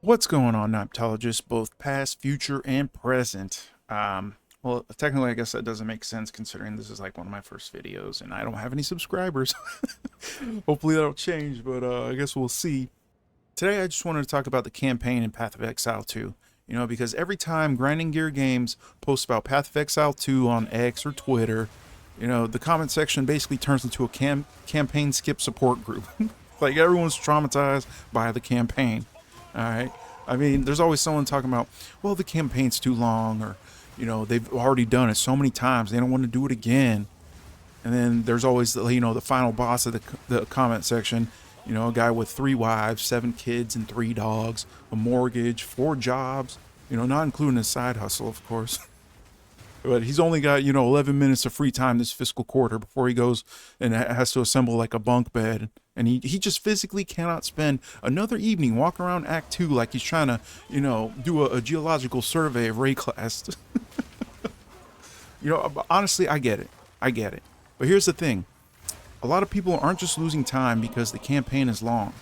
What's going on, Noptologists, both past, future, and present? Well, technically, I guess that doesn't make sense considering this is like one of my first videos and I don't have any subscribers. Hopefully that'll change, but I guess we'll see. Today, I just wanted to talk about the campaign in Path of Exile 2. Because every time Grinding Gear Games posts about Path of Exile 2 on X or Twitter, the comment section basically turns into a campaign skip support group. Like everyone's traumatized by the campaign. All right. I mean, there's always someone talking about, well, the campaign's too long, or, they've already done it so many times, they don't want to do it again. And then there's always, the final boss of the comment section, a guy with 3 wives, 7 kids, and 3 dogs, a mortgage, 4 jobs, not including his side hustle, of course. But he's only got 11 minutes of free time this fiscal quarter before he goes and has to assemble like a bunk bed, and he just physically cannot spend another evening walking around Act 2 like he's trying to do a geological survey of Ray class. Honestly, I get it, but here's the thing: a lot of people aren't just losing time because the campaign is long.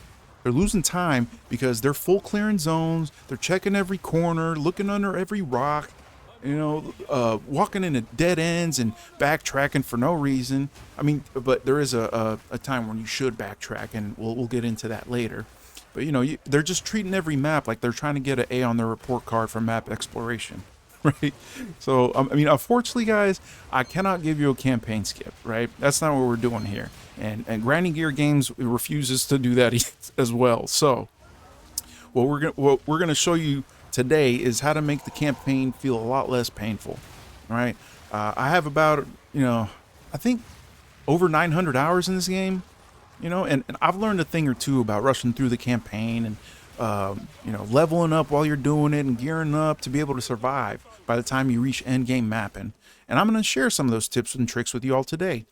They're losing time because they're full clearing zones, they're checking every corner, looking under every rock, walking into dead ends and backtracking for no reason. I mean, but there is a time when you should backtrack, and we'll get into that later. But they're just treating every map like they're trying to get an A on their report card for map exploration, right? So I mean, unfortunately, guys, I cannot give you a campaign skip, right? That's not what we're doing here, and Grinding Gear Games refuses to do that as well. So what we're gonna show you today is how to make the campaign feel a lot less painful. All right, I have about I think over 900 hours in this game. And I've learned a thing or two about rushing through the campaign and leveling up while you're doing it and gearing up to be able to survive by the time you reach endgame mapping. And I'm going to share some of those tips and tricks with you all today.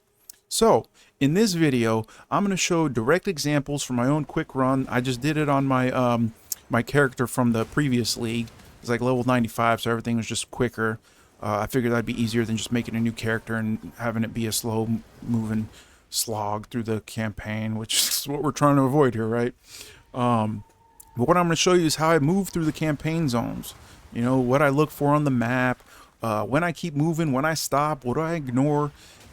So in this video, I'm going to show direct examples from my own quick run. I just did it on my character from the previous league. It's like level 95, so everything was just quicker. I figured that'd be easier than just making a new character and having it be a slow moving slog through the campaign, which is what we're trying to avoid here, right? But what I'm going to show you is how I move through the campaign zones. What I look for on the map, when I keep moving, when I stop, what do I ignore,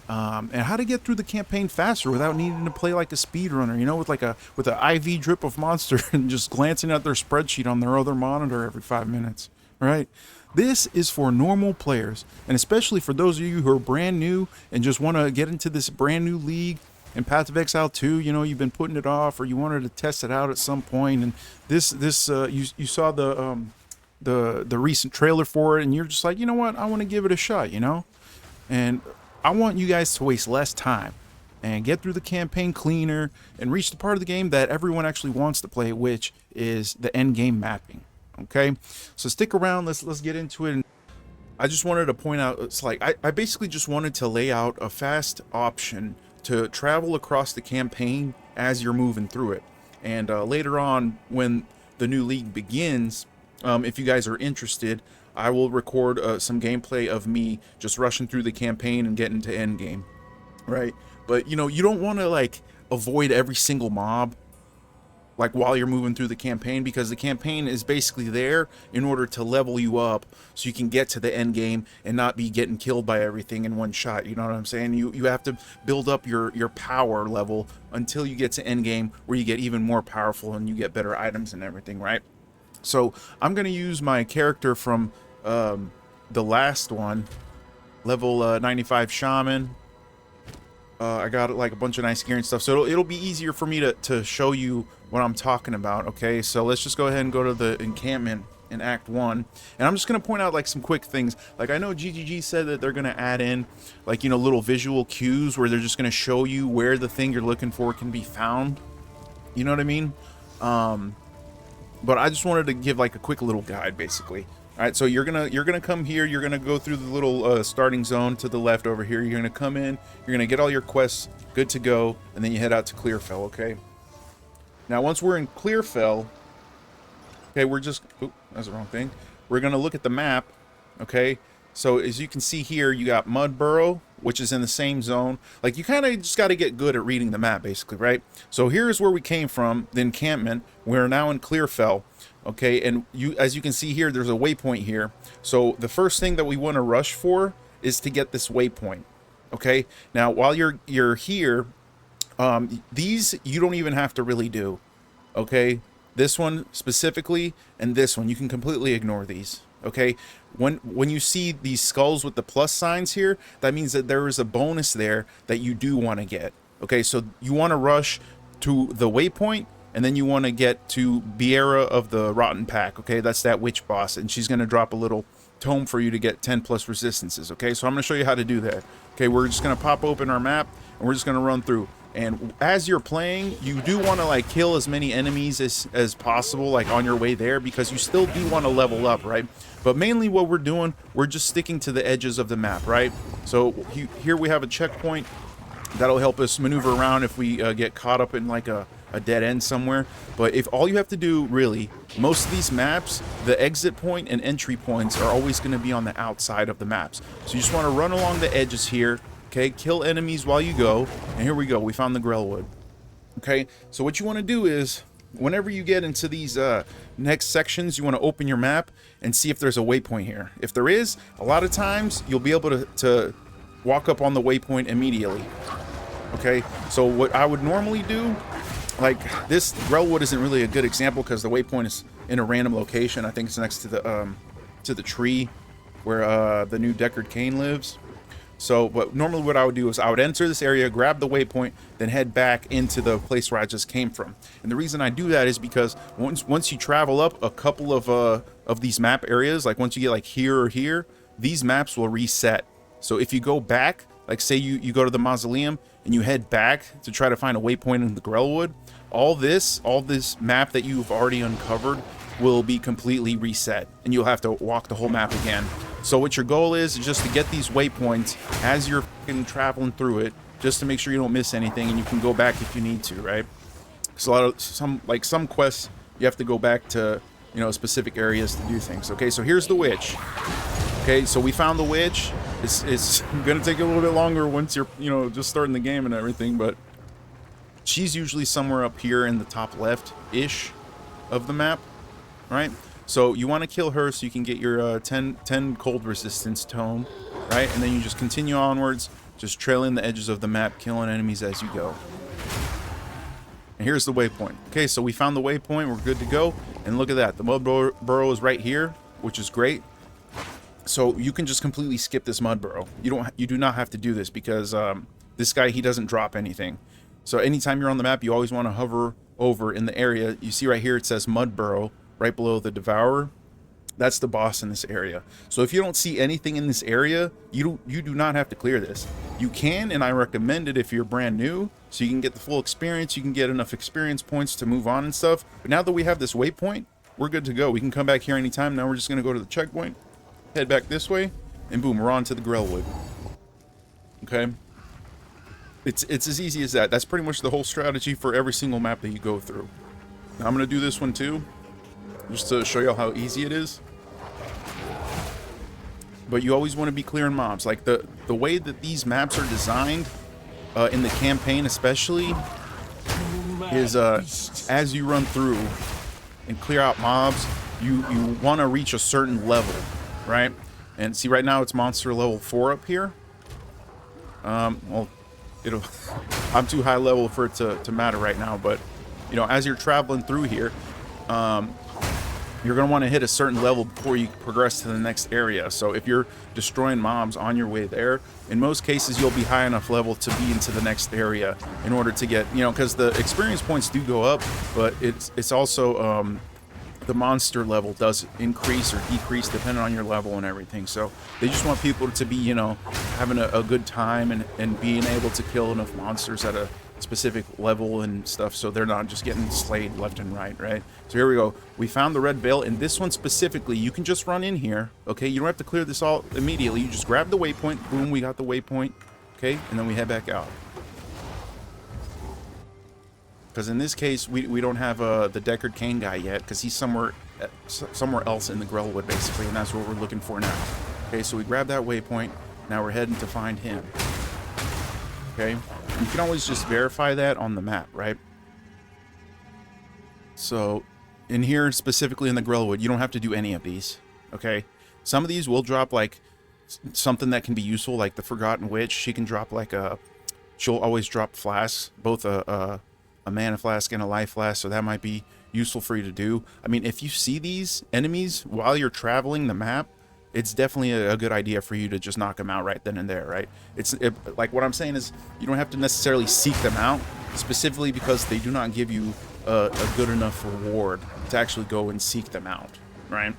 and how to get through the campaign faster without needing to play like a speedrunner, with an IV drip of monster and just glancing at their spreadsheet on their other monitor every 5 minutes, right? This is for normal players, and especially for those of you who are brand new and just want to get into this brand new league in Path of Exile 2. You've been putting it off, or you wanted to test it out at some point, and you saw the recent trailer for it, and you're just like, you know what, I want to give it a shot, and I want you guys to waste less time and get through the campaign cleaner and reach the part of the game that everyone actually wants to play, which is the end game mapping. Okay, so stick around. Let's get into it. I just wanted to point out, it's like I basically just wanted to lay out a fast option to travel across the campaign as you're moving through it. And later on, when the new league begins, if you guys are interested, I will record some gameplay of me just rushing through the campaign and getting to end game, right? But you don't want to like avoid every single mob like while you're moving through the campaign, because the campaign is basically there in order to level you up so you can get to the end game and not be getting killed by everything in one shot. You know what I'm saying? You have to build up your power level until you get to end game, where you get even more powerful and you get better items and everything, right? So I'm going to use my character from the last one, level 95 shaman. I got like a bunch of nice gear and stuff, so it'll be easier for me to show you what I'm talking about. Okay, so let's just go ahead and go to the encampment in Act 1, and I'm just going to point out like some quick things. Like, I know GGG said that they're going to add in like little visual cues where they're just going to show you where the thing you're looking for can be found. You know what I mean? But I just wanted to give like a quick little guide, basically. All right, so you're gonna come here. You're gonna go through the little starting zone to the left over here. You're gonna come in. You're gonna get all your quests good to go, and then you head out to Clearfell. Okay. Now, once we're in Clearfell, okay, we're just that's the wrong thing. We're gonna look at the map. Okay. So as you can see here, you got Mudburrow, which is in the same zone. Like, you kind of just got to get good at reading the map, basically, right? So here's where we came from, the encampment. We're now in Clearfell. Okay, and as you can see here, there's a waypoint here. So the first thing that we want to rush for is to get this waypoint. Okay, now while you're here, these you don't even have to really do. Okay, this one specifically and this one you can completely ignore these. Okay, when you see these skulls with the plus signs here, that means that there is a bonus there that you do want to get. Okay, so you want to rush to the waypoint, and then you want to get to Biera of the Rotten Pack. Okay, that's that witch boss, and she's going to drop a little tome for you to get 10 plus resistances. Okay, so I'm going to show you how to do that. Okay, we're just going to pop open our map, and we're just going to run through. And as you're playing, you do want to like kill as many enemies as possible, like on your way there, because you still do want to level up, right? But mainly what we're doing, we're just sticking to the edges of the map, right? So here we have a checkpoint that'll help us maneuver around if we get caught up in like a dead end somewhere. But if all you have to do, really, most of these maps, the exit point and entry points are always going to be on the outside of the maps. So you just want to run along the edges here, okay? Kill enemies while you go. And here we go. We found the Grellwood. Okay, so what you want to do is, whenever you get into these next sections, you want to open your map and see if there's a waypoint here. If there is, a lot of times you'll be able to walk up on the waypoint immediately. Okay, so what I would normally do, like this Grellwood isn't really a good example because the waypoint is in a random location. I think it's next to the tree where the new Deckard Cain lives. So, but normally what I would do is I would enter this area, grab the waypoint, then head back into the place where I just came from. And the reason I do that is because once you travel up a couple of these map areas, like once you get like here or here, these maps will reset. So if you go back, like say you go to the mausoleum and you head back to try to find a waypoint in the Grellwood, all this map that you've already uncovered will be completely reset, and you'll have to walk the whole map again. So what your goal is just to get these waypoints as you're traveling through it, just to make sure you don't miss anything, and you can go back if you need to, right? So some quests you have to go back to, specific areas to do things. Okay, so here's the witch. Okay, so we found the witch. It's gonna take a little bit longer once you're just starting the game and everything, but she's usually somewhere up here in the top left ish of the map, right? So you want to kill her so you can get your 10 cold resistance tome, right? And then you just continue onwards, just trailing the edges of the map, killing enemies as you go. And here's the waypoint. Okay, so we found the waypoint. We're good to go. And look at that. The mud burrow is right here, which is great. So you can just completely skip this mud burrow. You do not have to do this because this guy, he doesn't drop anything. So anytime you're on the map, you always want to hover over in the area. You see right here, it says mud burrow. Right below the Devourer, that's the boss in this area. So if you don't see anything in this area, you do not have to clear this. You can, and I recommend it if you're brand new, so you can get the full experience, you can get enough experience points to move on and stuff. But now that we have this waypoint, we're good to go. We can come back here anytime. Now we're just gonna go to the checkpoint, head back this way, and boom, we're on to the Grellwood. Okay? It's as easy as that. That's pretty much the whole strategy for every single map that you go through. Now I'm gonna do this one too, just to show you how easy it is. But you always want to be clearing mobs. Like the way that these maps are designed, in the campaign especially, is as you run through and clear out mobs, you want to reach a certain level, right? And see, right now it's monster level 4 up here. Well, I'm too high level for it to matter right now, but as you're traveling through here, you're going to want to hit a certain level before you progress to the next area. So if you're destroying mobs on your way there, in most cases you'll be high enough level to be into the next area in order to get, because the experience points do go up, but it's also the monster level does increase or decrease depending on your level and everything. So they just want people to be, having a good time and being able to kill enough monsters at a specific level and stuff, so they're not just getting slayed left and right. So here we go. We found the red veil, and this one specifically, you can just run in here. Okay, you don't have to clear this all immediately. You just grab the waypoint. Boom, we got the waypoint. Okay, and then we head back out. Because in this case, we don't have the Deckard Cain guy yet, because he's somewhere else in the Grellwood, basically, and that's what we're looking for now. Okay, so we grab that waypoint. Now we're heading to find him. Okay, you can always just verify that on the map, right? So in here specifically in the Grellwood, you don't have to do any of these. Okay, some of these will drop like something that can be useful, like the Forgotten Witch. She can drop like she'll always drop flasks, both a mana flask and a life flask, so that might be useful for you to do. I mean, if you see these enemies while you're traveling the map, it's definitely a good idea for you to just knock them out right then and there, right? Like what I'm saying is, you don't have to necessarily seek them out, specifically because they do not give you a good enough reward to actually go and seek them out, right?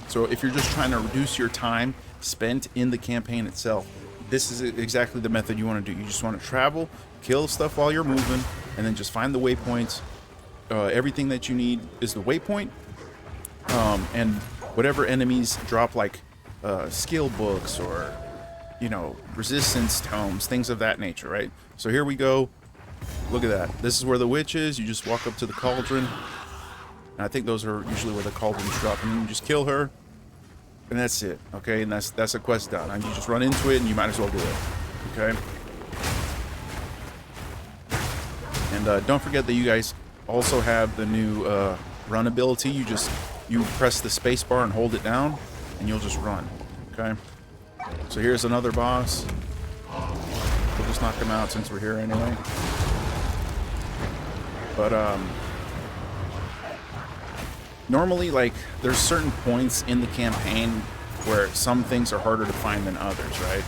So if you're just trying to reduce your time spent in the campaign itself, this is exactly the method you want to do. You just want to travel, kill stuff while you're moving, and then just find the waypoints. Everything that you need is the waypoint, and whatever enemies drop, like skill books or, you know, resistance tomes, things of that nature, right? So here we go. Look at that. This is where the witch is. You just walk up to the cauldron. And I think those are usually where the cauldrons drop, and then you just kill her, and that's it. Okay, and that's a quest done. And you just run into it, and you might as well do it. Okay. And don't forget that you guys also have the new run ability. You press the space bar and hold it down, and you'll just run. Okay. So here's another boss. We'll just knock him out since we're here anyway. But normally, like, there's certain points in the campaign where some things are harder to find than others, right?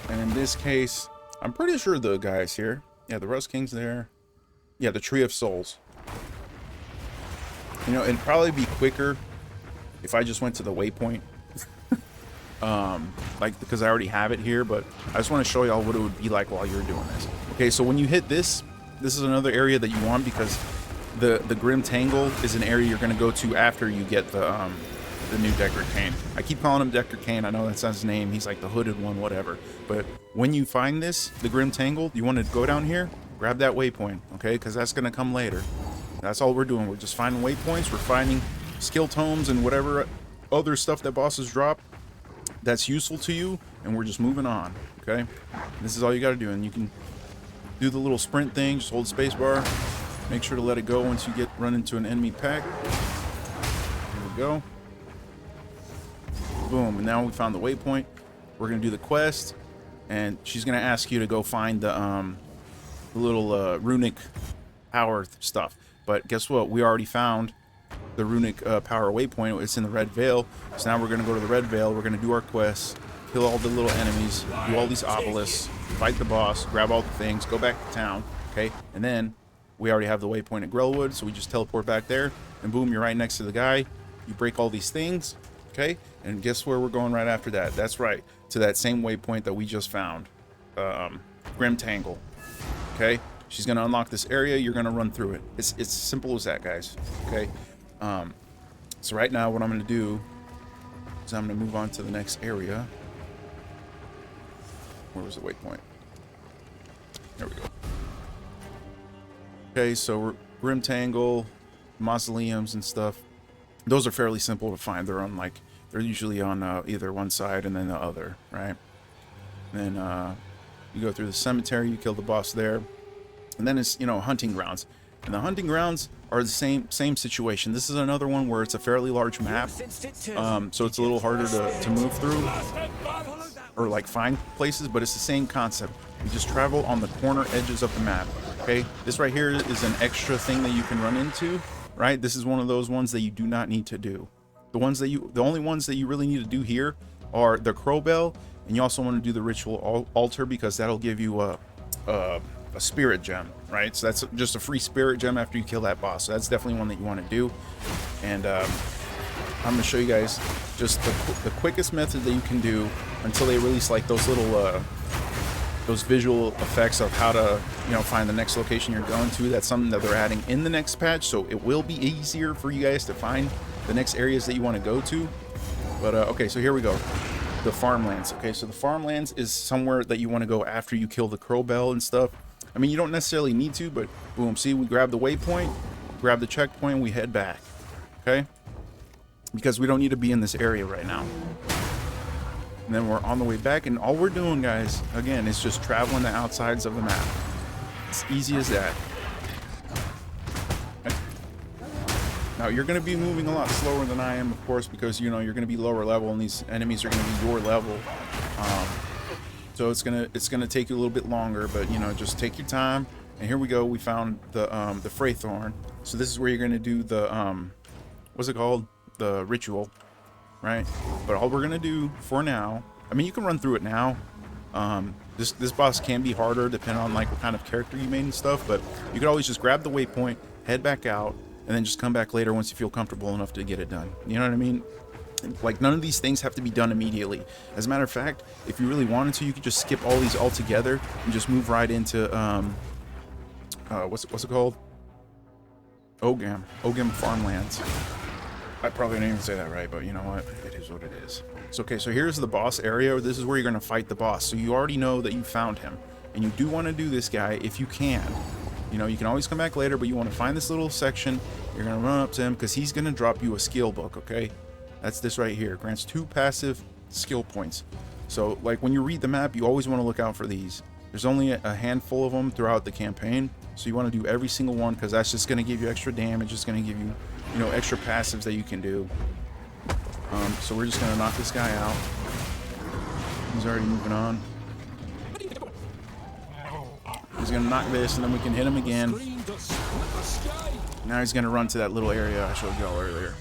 And in this case, I'm pretty sure the guy's here. Yeah, the Rust King's there. Yeah, the Tree of Souls. You know, it'd probably be quicker if I just went to the waypoint. Like, because I already have it here, but I just want to show y'all what it would be like while you're doing this. Okay, so when you hit this is another area that you want, because the Grim Tangle is an area you're going to go to after you get the new Decker Kane. I keep calling him Decker Kane. I know that's not his name. He's like the hooded one, whatever. But when you find the Grim Tangle, you want to go down here, grab that waypoint, okay? Because that's going to come later. That's all we're doing. We're just finding waypoints. We're finding skill tomes and whatever other stuff that bosses drop that's useful to you, and we're just moving on, okay? This is all you got to do, and you can do the little sprint thing. Just hold space bar. Make sure to let it go once you run into an enemy pack. Here we go. Boom, and now we found the waypoint. We're gonna do the quest, and she's gonna ask you to go find the little runic power stuff. But guess what? We already found the runic power waypoint. It's in the Red Veil. So now we're gonna go to the Red Veil. We're gonna do our quests, kill all the little enemies, do all these obelisks, fight the boss, grab all the things, go back to town. Okay, and then we already have the waypoint at Grellwood, so we just teleport back there, and boom, you're right next to the guy. You break all these things. Okay, and guess where we're going right after that? That's right, to that same waypoint that we just found, Grim Tangle. Okay, she's gonna unlock this area. You're gonna run through it. It's simple as that, guys. Okay, so right now what I'm gonna do is I'm gonna move on to the next area. Where was the waypoint? There we go. Okay, so we're Grim Tangle, mausoleums and stuff. Those are fairly simple to find. They're usually on either one side and then the other, right? And then you go through the cemetery, you kill the boss there, and then it's, you know, hunting grounds. And the hunting grounds are the same situation. This is another one where it's a fairly large map, so it's a little harder to move through or like find places, but it's the same concept. You just travel on the corner edges of the map. Okay, this right here is an extra thing that you can run into. Right, this is one of those ones that you do not need to do. The only ones that you really need to do here are the Crow Bell, and you also want to do the Ritual Altar, because that'll give you a spirit gem, right? So that's just a free spirit gem after you kill that boss. So that's definitely one that you want to do. And I'm gonna show you guys just the quickest method that you can do until they release like those little those visual effects of how to, you know, find the next location you're going to. That's something that they're adding in the next patch, so it will be easier for you guys to find the next areas that you want to go to. But okay, so here we go. The farmlands. Okay, so the farmlands is somewhere that you want to go after you kill the Crow Bell and stuff. I mean, you don't necessarily need to, but boom, see, we grab the waypoint, grab the checkpoint, we head back. Okay, because we don't need to be in this area right now. And then we're on the way back, and all we're doing, guys, again, is just traveling the outsides of the map. It's easy as that. Now, you're going to be moving a lot slower than I am, of course, because, you know, you're going to be lower level and these enemies are going to be your level. So it's gonna take you a little bit longer, but, you know, just take your time. And here we go. We found the Fraythorn. So this is where you're going to do the, what's it called? The ritual, right? But all we're going to do for now, I mean, you can run through it now. This boss can be harder depending on, like, what kind of character you made and stuff, but you could always just grab the waypoint, head back out, and then just come back later once you feel comfortable enough to get it done. You know what I mean? Like, none of these things have to be done immediately. As a matter of fact, if you really wanted to, you could just skip all these altogether and just move right into what's it called? Ogham farmlands. I probably didn't even say that right, but you know what? It is what it is. So, okay, so here's the boss area. This is where you're going to fight the boss. So you already know that you found him, and you do want to do this guy if you can. You know, you can always come back later, but you want to find this little section. You're going to run up to him because he's going to drop you a skill book, okay? That's this right here. Grants 2 passive skill points. So, like, when you read the map, you always want to look out for these. There's only a handful of them throughout the campaign, so you want to do every single one because that's just going to give you extra damage. It's going to give you, you know, extra passives that you can do. So we're just going to knock this guy out. He's already moving on. He's going to knock this, and then we can hit him again. Now he's going to run to that little area I showed y'all earlier.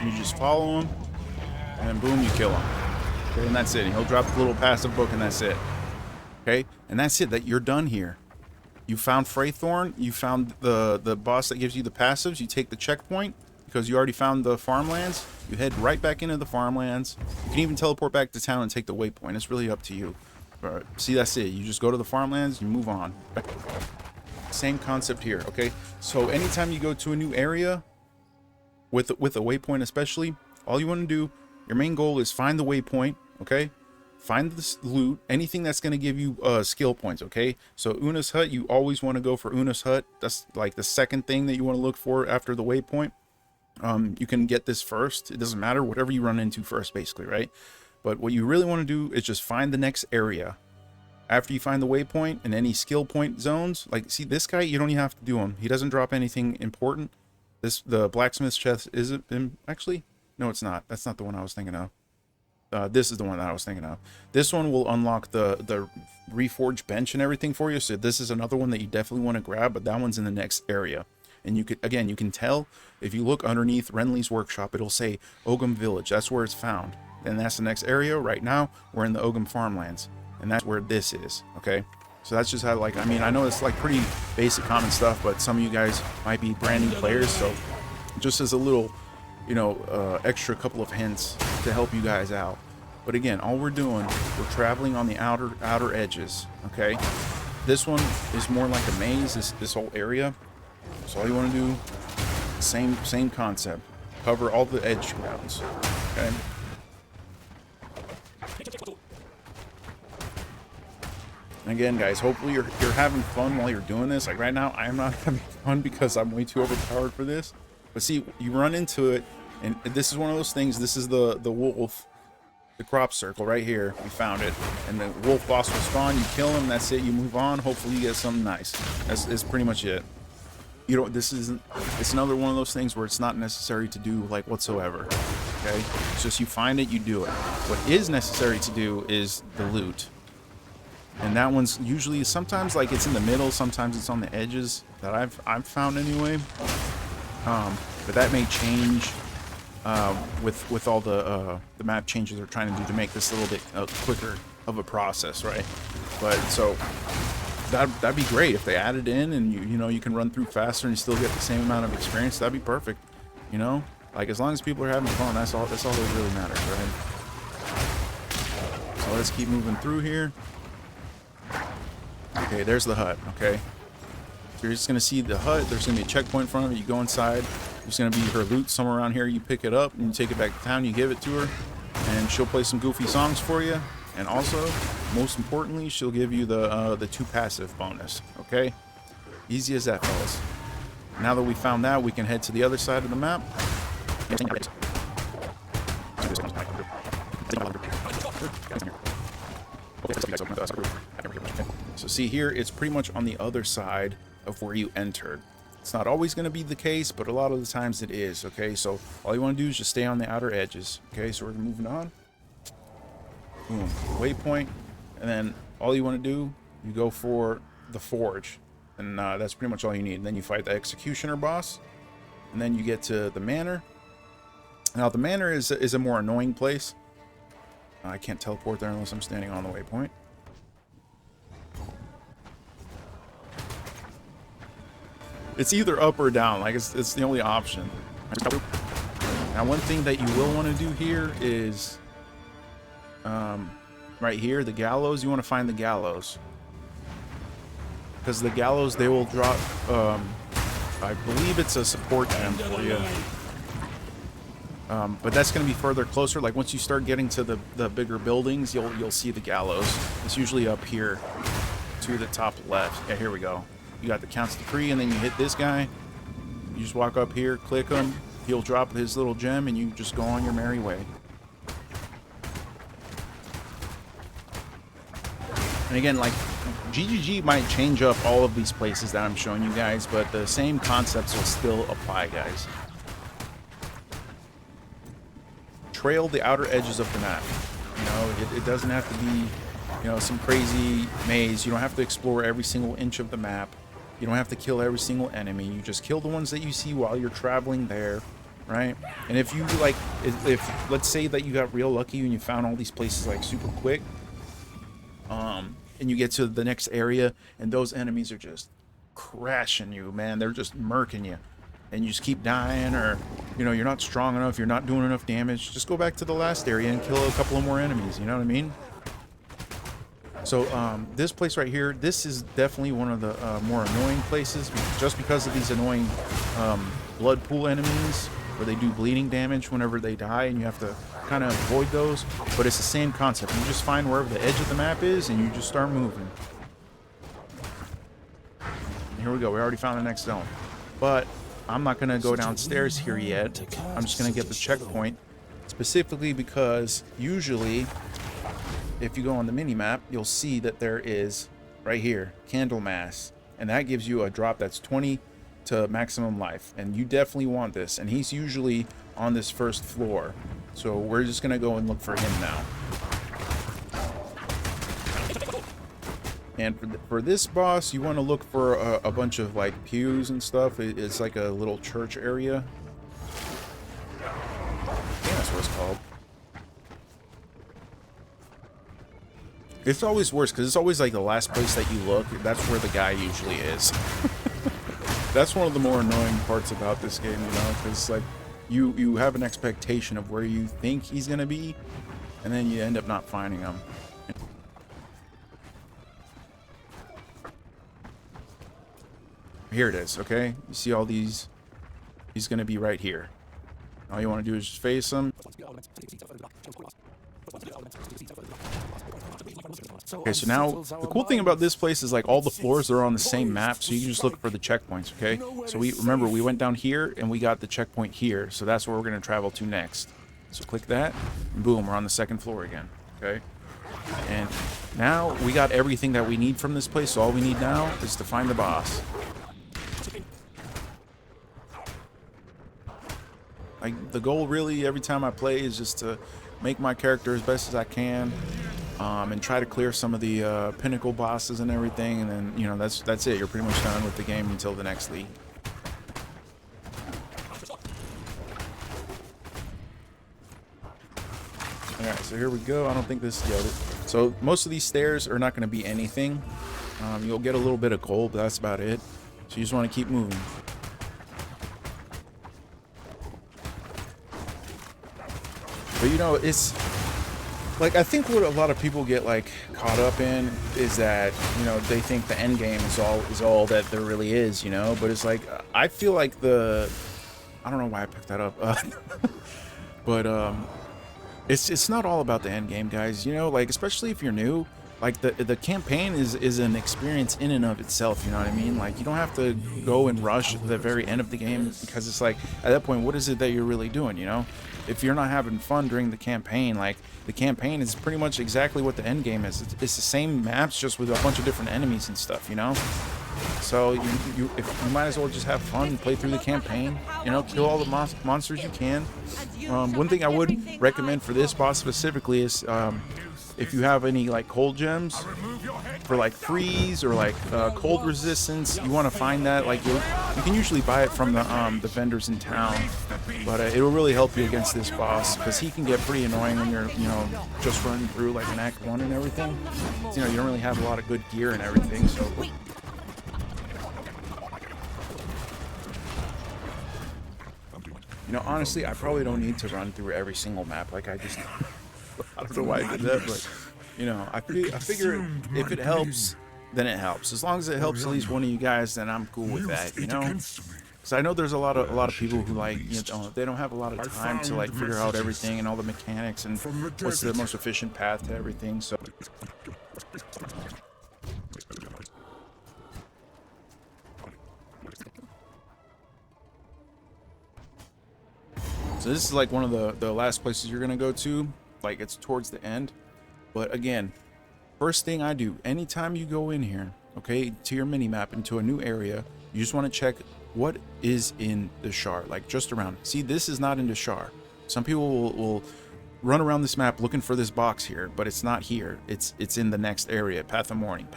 You just follow him, and then boom, you kill him. Okay, and that's it. He'll drop the little passive book, and that's it. Okay, and that's it. That you're done here. You found Fraythorn. You found the boss that gives you the passives. You take the checkpoint because you already found the farmlands. You head right back into the farmlands. You can even teleport back to town and take the waypoint. It's really up to you. But see, that's it. You just go to the farmlands. You move on. Same concept here. Okay, so anytime you go to a new area, with a waypoint especially, all you want to do, your main goal is find the waypoint, okay? Find this loot, anything that's going to give you skill points, okay? So Una's Hut, you always want to go for Una's Hut. That's like the second thing that you want to look for after the waypoint. You can get this first. It doesn't matter, whatever you run into first, basically, right? But what you really want to do is just find the next area. After you find the waypoint and any skill point zones, like, see, this guy, you don't even have to do him. He doesn't drop anything important. The blacksmith's chest is actually, no, it's not. That's not the one I was thinking of. This is the one that I was thinking of. This one will unlock the reforged bench and everything for you. So this is another one that you definitely want to grab, but that one's in the next area. And you could, again, you can tell if you look underneath Renly's workshop, it'll say Ogham Village. That's where it's found. And that's the next area. Right now, we're in the Ogham farmlands, and that's where this is. Okay. So that's just how, like, I mean, I know it's like pretty basic common stuff, but some of you guys might be brand new players, so just as a little, you know, extra couple of hints to help you guys out. But again, all we're doing, we're traveling on the outer edges, okay? This one is more like a maze, this whole area. So all you want to do, same concept. Cover all the edge grounds, okay? And again, guys, hopefully you're having fun while you're doing this. Like right now, I am not having fun because I'm way too overpowered for this. But see, you run into it, and this is one of those things. This is the wolf, the crop circle right here. We found it, and the wolf boss will spawn. You kill him. That's it. You move on. Hopefully, you get something nice. That's pretty much it. You know, this isn't. It's another one of those things where it's not necessary to do like whatsoever. Okay, it's just you find it, you do it. What is necessary to do is the loot. And that one's usually, sometimes like it's in the middle, sometimes it's on the edges that I've found anyway. But that may change with all the map changes they're trying to do to make this a little bit quicker of a process, right? But so that'd be great if they added in, and you know, you can run through faster and you still get the same amount of experience. That'd be perfect, you know. Like as long as people are having fun, that's all that really matters, right? So let's keep moving through here. Okay, there's the hut, okay? So you're just going to see the hut. There's going to be a checkpoint in front of it. You go inside. There's going to be her loot somewhere around here. You pick it up, and you take it back to town. You give it to her, and she'll play some goofy songs for you. And also, most importantly, she'll give you the 2 passive bonus, okay? Easy as that, fellas. Now that we found that, we can head to the other side of the map. So see here, it's pretty much on the other side of where you entered. It's not always going to be the case, but a lot of the times it is. Okay, so all you want to do is just stay on the outer edges. Okay, so we're moving on. Boom, waypoint, and then all you want to do, you go for the forge, and that's pretty much all you need. And then you fight the executioner boss, and then you get to the manor. Now the manor is a more annoying place. I can't teleport there unless I'm standing on the waypoint. It's either up or down, like it's the only option. Now one thing that you will want to do here is right here, the gallows. You want to find the gallows, because the gallows, they will drop I believe it's a support gem for you, but that's going to be further closer. Like once you start getting to the bigger buildings, you'll see the gallows. It's usually up here to the top left. Yeah, here we go. You got the Count's Decree, and then you hit this guy. You just walk up here, click him. He'll drop his little gem, and you just go on your merry way. And again, like, GGG might change up all of these places that I'm showing you guys, but the same concepts will still apply, guys. Trail the outer edges of the map. You know, it doesn't have to be, you know, some crazy maze. You don't have to explore every single inch of the map. You don't have to kill every single enemy. You just kill the ones that you see while you're traveling there, right? And if you like, if let's say that you got real lucky and you found all these places like super quick, and you get to the next area and those enemies are just crashing you, man. They're just murking you, and you just keep dying, or you know, you're not strong enough, you're not doing enough damage. Just go back to the last area and kill a couple of more enemies. You know what I mean? So this place right here, this is definitely one of the more annoying places, just because of these annoying blood pool enemies where they do bleeding damage whenever they die, and you have to kind of avoid those. But it's the same concept. You just find wherever the edge of the map is, and you just start moving. And here we go. We already found the next zone. But I'm not going to go downstairs here yet. I'm just going to get the checkpoint, specifically because usually, if you go on the mini-map, you'll see that there is, right here, Candlemas. And that gives you a drop that's 20 to maximum life. And you definitely want this. And he's usually on this first floor. So we're just going to go and look for him now. And for this boss, you want to look for a bunch of, like, pews and stuff. It's like a little church area. I think that's what it's called. It's always worse because it's always like the last place that you look. That's where the guy usually is. That's one of the more annoying parts about this game, you know, because like you have an expectation of where you think he's gonna be, and then you end up not finding him. Here it is. Okay, you see all these? He's gonna be right here. All you want to do is just face him. Okay, so now the cool thing about this place is like all the floors are on the same map, so you can just look for the checkpoints. Okay, so we went down here and we got the checkpoint here, so that's where we're going to travel to next. So click that, and boom, we're on the second floor again. Okay, and now we got everything that we need from this place, so all we need now is to find the boss. Like, the goal really every time I play is just to make my character as best as I can, and try to clear some of the pinnacle bosses and everything, and then, you know, that's it. You're pretty much done with the game until the next league. Alright, so here we go. I don't think this is it. So most of these stairs are not going to be anything. You'll get a little bit of gold, but that's about it. So you just want to keep moving. But you know, it's like, I think what a lot of people get like caught up in is that, you know, they think the end game is all that there really is, you know. But it's like, I feel like I don't know why I picked that up, but it's not all about the end game, guys. You know, like, especially if you're new, like the campaign is an experience in and of itself, you know what I mean? Like, you don't have to go and rush the very end of the game, because it's like, at that point, what is it that you're really doing, you know? If you're not having fun during the campaign, like, the campaign is pretty much exactly what the end game is. It's the same maps, just with a bunch of different enemies and stuff, you know? So you might as well just have fun and play through the campaign, you know, kill all the monsters you can. One thing I would recommend for this boss specifically is, if you have any like cold gems for like freeze or like cold resistance, you want to find that. Like, you can usually buy it from the vendors in town, but it will really help you against this boss, because he can get pretty annoying when you're, you know, just running through like an Act 1 and everything. You know, you don't really have a lot of good gear and everything, so. You know, honestly, I probably don't need to run through every single map. Like, I don't know why I did that, but, you know, I figure if it helps, then it helps. As long as it helps at least one of you guys, then I'm cool with that, you know? Because I know there's a lot of people who, like, you know, they don't have a lot of time to, like, figure out everything and all the mechanics and what's the most efficient path to everything, so. So this is like one of the last places you're gonna go to. Like, it's towards the end. But again, first thing I do anytime you go in here, okay, to your mini map, into a new area, you just want to check what is in Deshar, like just around. See, this is not in Deshar. Some people will run around this map looking for this box here, but it's not here. It's in the next area, Path of Morning.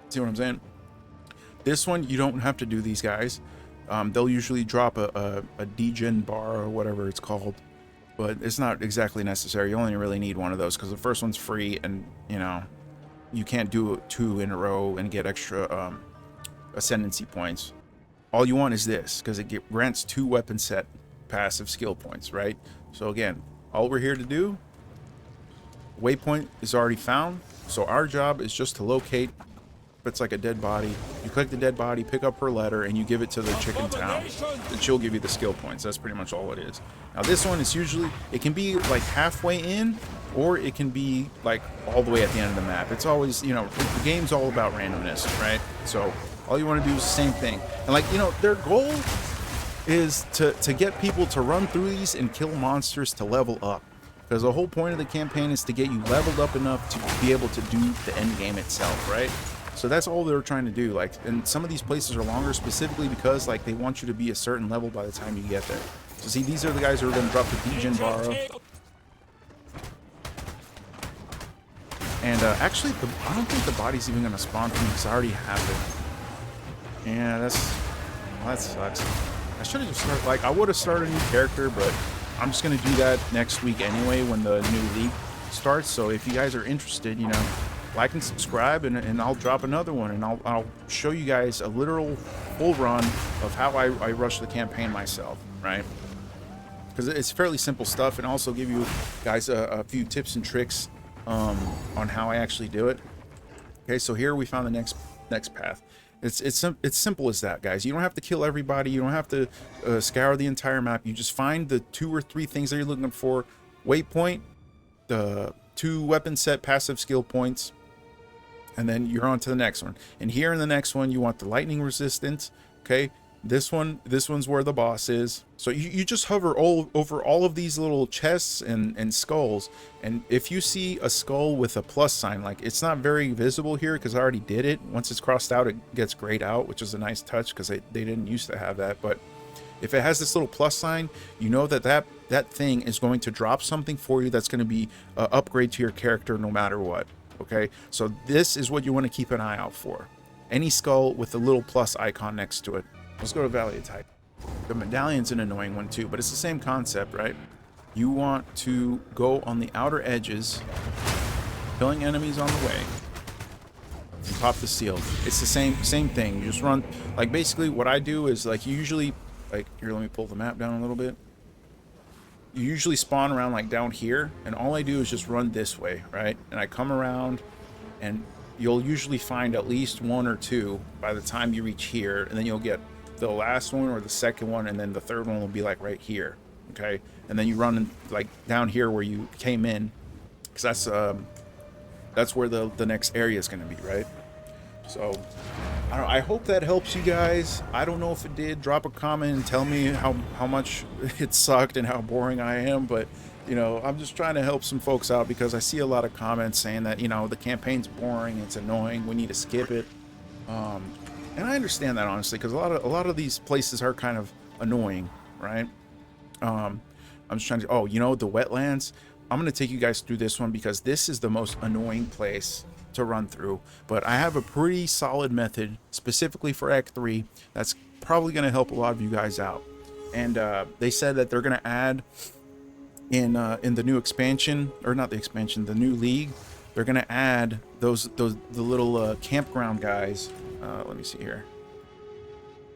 See what I'm saying? This one, you don't have to do these guys. They'll usually drop a degen bar or whatever it's called, but it's not exactly necessary. You only really need one of those, because the first one's free, and, you know, you can't do 2 in a row and get extra ascendancy points. All you want is this, because it grants 2 weapon set passive skill points, right? So again, all we're here to do, waypoint is already found, so our job is just to locate. It's like a dead body. You click the dead body, pick up her letter, and you give it to the chick in town, and she'll give you the skill points. That's pretty much all it is. Now this one is usually, it can be like halfway in, or it can be like all the way at the end of the map. It's always, you know, the game's all about randomness, right? So all you want to do is the same thing. And, like, you know, their goal is to get people to run through these and kill monsters to level up. Because the whole point of the campaign is to get you leveled up enough to be able to do the end game itself, right? So that's all they're trying to do. Like, and some of these places are longer specifically because, like, they want you to be a certain level by the time you get there. So see, these are the guys who are going to drop the degen bar. And actually, I don't think the body's even going to spawn for me, because I already have it. Yeah, that sucks. I should have just started, like, I would have started a new character, but I'm just going to do that next week anyway when the new league starts. So if you guys are interested, you know, like and subscribe, and I'll drop another one, and I'll show you guys a literal full run of how I rush the campaign myself, right? Because it's fairly simple stuff, and also give you guys a few tips and tricks on how I actually do it. Okay, so here we found the next path. It's simple as that, guys. You don't have to kill everybody. You don't have to scour the entire map. You just find the 2 or 3 things that you're looking for: waypoint, the 2 weapon set passive skill points, and then you're on to the next one. And here in the next one, you want the lightning resistance. Okay, this one's where the boss is. So you just hover over all of these little chests and skulls, and if you see a skull with a plus sign, like, it's not very visible here because I already did it. Once it's crossed out, it gets grayed out, which is a nice touch because they didn't used to have that. But if it has this little plus sign, you know that thing is going to drop something for you that's going to be an upgrade to your character no matter what. Okay, so this is what you want to keep an eye out for. Any skull with a little plus icon next to it. Let's go to Valley of Type. The medallion's an annoying one too, but it's the same concept, right? You want to go on the outer edges, killing enemies on the way, and pop the seal. It's the same thing. You just run, like, basically what I do is, like, you usually, like, here, let me pull the map down a little bit. You usually spawn around, like, down here, and all I do is just run this way, right? And I come around, and you'll usually find at least 1 or 2 by the time you reach here, and then you'll get the last one or the second one, and then the third one will be, like, right here, okay? And then you run, like, down here where you came in, because that's That's where the next area is going to be, right? So I hope that helps you guys. I don't know if it did. Drop a comment and tell me how much it sucked and how boring I am. But, you know, I'm just trying to help some folks out because I see a lot of comments saying that, you know, the campaign's boring, it's annoying, we need to skip it. And I understand that, honestly, because a lot of these places are kind of annoying, right? I'm just trying to, oh, you know, the wetlands. I'm going to take you guys through this one because this is the most annoying place to run through, but I have a pretty solid method specifically for Act 3 that's probably going to help a lot of you guys out. And they said that they're going to add in the new expansion, or not the expansion, the new league, they're going to add the little campground guys. Let me see here.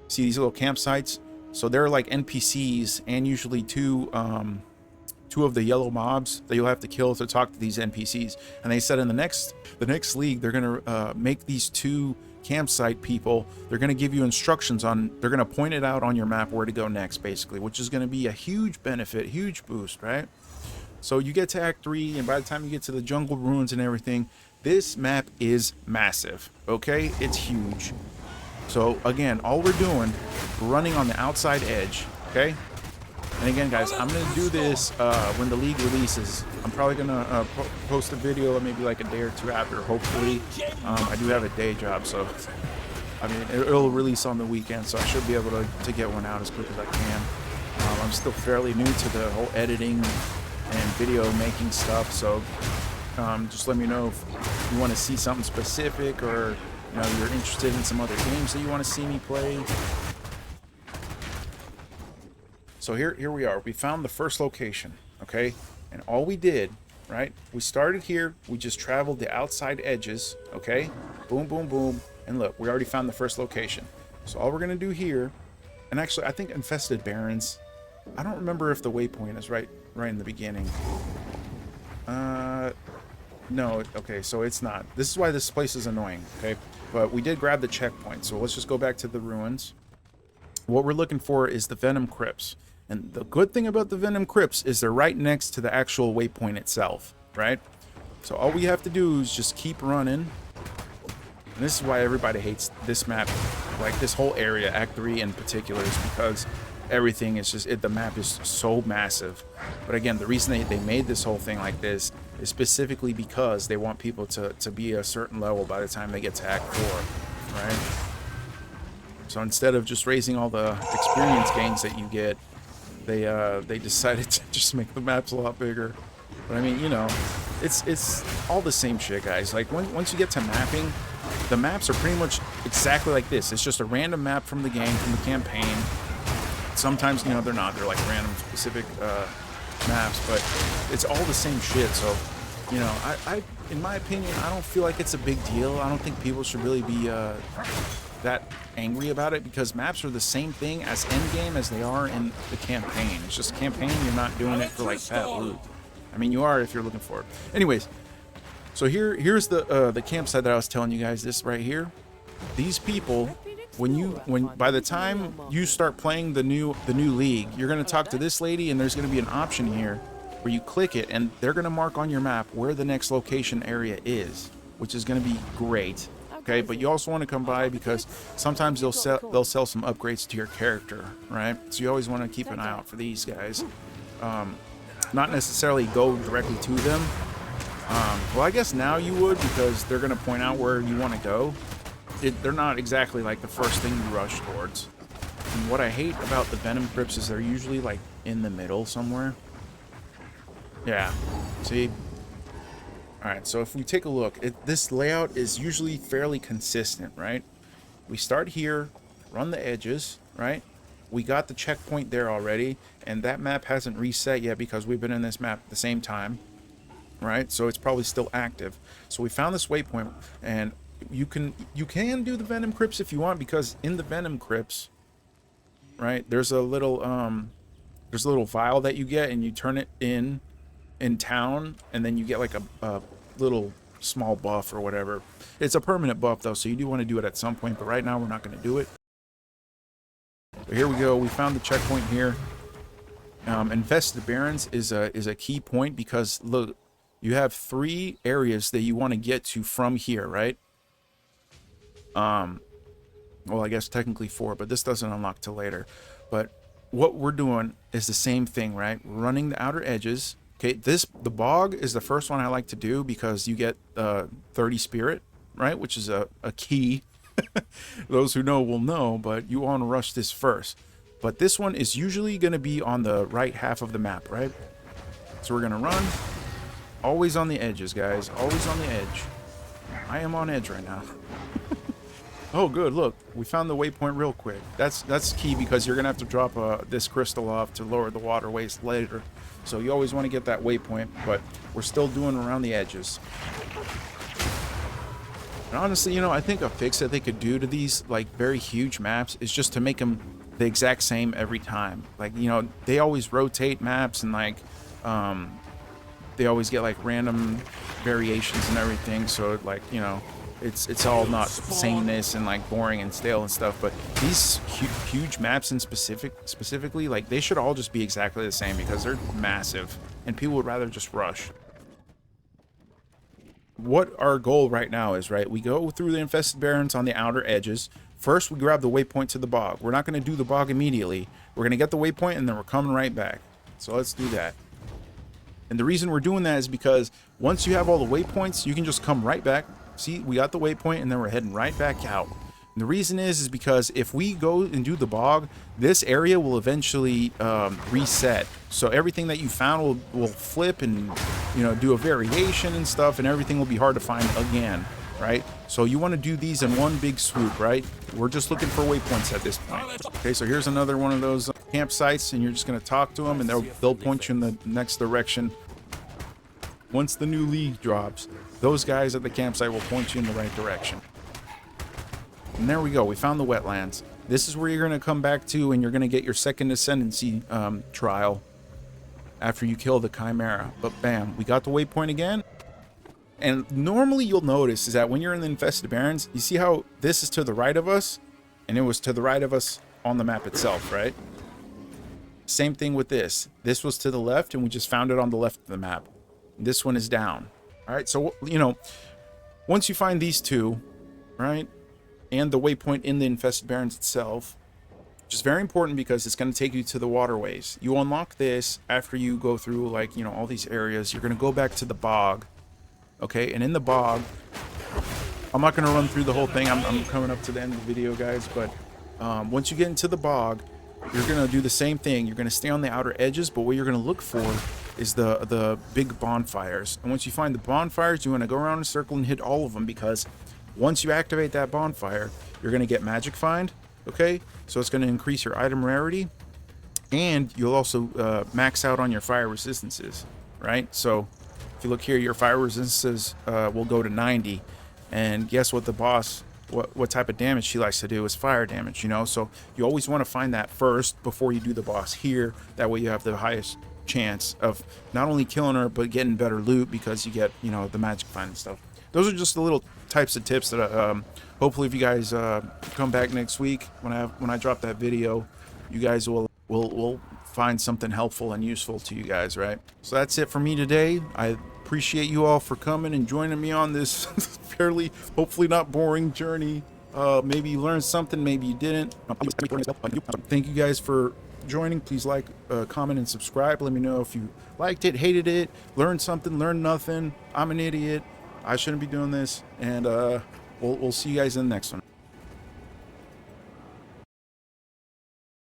See these little campsites? So they're like NPCs, and usually two of the yellow mobs that you'll have to kill to talk to these NPCs. And they said in the next league, they're gonna make these 2 campsite people. They're gonna give you instructions on. They're gonna point it out on your map where to go next, basically, which is gonna be a huge benefit, huge boost, right? So you get to Act 3, and by the time you get to the jungle ruins and everything, this map is massive. Okay, it's huge. So again, all we're doing, we're running on the outside edge. Okay. And again, guys, I'm going to do this when the league releases. I'm probably going to post a video maybe like a day or 2 after, hopefully. I do have a day job, so, I mean, it'll release on the weekend, so I should be able to get one out as quick as I can. I'm still fairly new to the whole editing and video making stuff, so just let me know if you want to see something specific, or, you know, you're interested in some other games that you want to see me play. So here we are. We found the first location, okay? And all we did, right? We started here. We just traveled the outside edges, okay? Boom, boom, boom. And look, we already found the first location. So all we're going to do here, and actually, I think Infested Barrens. I don't remember if the waypoint is right in the beginning. No, okay, so it's not. This is why this place is annoying, okay? But we did grab the checkpoint, so let's just go back to the ruins. What we're looking for is the Venom Crypts. And the good thing about the Venom Crypts is they're right next to the actual waypoint itself, right? So all we have to do is just keep running. And this is why everybody hates this map, like this whole area, Act 3 in particular, is because everything is just, the map is so massive. But again, the reason they made this whole thing like this is specifically because they want people to be a certain level by the time they get to Act 4, right? So instead of just raising all the experience gains that you get, they decided to just make the maps a lot bigger. But I mean, you know, it's all the same shit, guys. Like once you get to mapping, the maps are pretty much exactly like this. It's just a random map from the game, from the campaign. Sometimes, you know, they're not. They're like random specific maps, but it's all the same shit. So, you know, I in my opinion, I don't feel like it's a big deal. I don't think people should really be that angry about it, because maps are the same thing as endgame as they are in the campaign. It's just campaign, you're not doing it for like pet loot. I mean, you are if you're looking for it. Anyways, so here's the campsite that I was telling you guys. This right here, these people, when by the time you start playing the new league, you're gonna talk to this lady, and there's gonna be an option here where you click it, and they're gonna mark on your map where the next location area is, which is gonna be great. Okay, but you also want to come by because sometimes they'll sell some upgrades to your character, right? So you always want to keep an eye out for these guys. Not necessarily go directly to them. Well, I guess now you would, because they're going to point out where you want to go. They're not exactly like the first thing you rush towards. And what I hate about the Venom Crypts is they're usually like in the middle somewhere. Yeah, see? Alright, so if we take a look, this layout is usually fairly consistent, right? We start here, run the edges, right? We got the checkpoint there already, and that map hasn't reset yet because we've been in this map at the same time, right? So it's probably still active. So we found this waypoint, and you can do the Venom Crypts if you want, because in the Venom Crypts, right, there's a little vial that you get, and you turn it in town, and then you get like a little small buff or whatever. It's a permanent buff though, so you do want to do it at some point, but right now we're not going to do it. But here we go. We found the checkpoint here. Infested Barrens is a key point, because look, you have 3 areas that you want to get to from here, right? Well, I guess technically 4, but this doesn't unlock till later. But what we're doing is the same thing, right? We're running the outer edges. Okay, the bog is the first one I like to do because you get 30 spirit, right? Which is a key. Those who know will know, but you want to rush this first. But this one is usually going to be on the right half of the map, right? So we're going to run. Always on the edges, guys. Always on the edge. I am on edge right now. Oh, good. Look, we found the waypoint real quick. That's key because you're going to have to drop this crystal off to lower the waterways later. So you always want to get that waypoint, but we're still doing around the edges. And honestly, you know, I think a fix that they could do to these, like, very huge maps is just to make them the exact same every time. Like, you know, they always rotate maps and, like, they always get, like, random variations and everything. So, like, you know, it's all not sameness and, like, boring and stale and stuff. But these huge maps in specifically, like, they should all just be exactly the same because they're massive and people would rather just rush. What our goal right now is, right, we go through the infested barrens on the outer edges. First, we grab the waypoint to the bog. We're not going to do the bog immediately. We're going to get the waypoint and then we're coming right back. So let's do that. And the reason we're doing that is because once you have all the waypoints, you can just come right back. See, we got the waypoint and then we're heading right back out. And the reason is because if we go and do the bog, this area will eventually reset. So everything that you found will flip and, you know, do a variation and stuff, and everything will be hard to find again, right? So you want to do these in one big swoop, right? We're just looking for waypoints at this point. Okay, so here's another one of those campsites, and you're just going to talk to them, and they'll point you in the next direction. Once the new league drops, those guys at the campsite will point you in the right direction. And there we go. We found the wetlands. This is where you're going to come back to, and you're going to get your second ascendancy trial after you kill the Chimera. But bam, we got the waypoint again. And normally you'll notice is that when you're in the infested barrens, you see how this is to the right of us, and it was to the right of us on the map itself, right? Same thing with this. This was to the left, and we just found it on the left of the map. This one is down. All right, so, you know, once you find these two, right, and the waypoint in the infested barrens itself, which is very important because it's going to take you to the waterways. You unlock this after you go through, like, you know, all these areas. You're going to go back to the bog, okay? And in the bog, I'm not going to run through the whole thing. I'm coming up to the end of the video, guys. But once you get into the bog, you're going to do the same thing. You're going to stay on the outer edges, but what you're going to look for is the big bonfires. And once you find the bonfires, you want to go around in a circle and hit all of them, because once you activate that bonfire, you're going to get magic find, okay? So it's going to increase your item rarity, and you'll also max out on your fire resistances, right? So if you look here, your fire resistances will go to 90, and guess what the boss, what type of damage she likes to do is fire damage, you know? So you always want to find that first before you do the boss here. That way you have the highest chance of not only killing her, but getting better loot because you get, you know, the magic find and stuff. Those are just the little types of tips that hopefully if you guys come back next week when I drop that video, you guys will find something helpful and useful to you guys, right? So that's it for me today. I appreciate you all for coming and joining me on this fairly, hopefully not boring journey. Maybe you learned something, maybe you didn't. Thank you guys for joining. Please like, comment, and subscribe. Let me know if you liked it, hated it, learned something, learned nothing. I'm an idiot. I shouldn't be doing this, and we'll see you guys in the next one.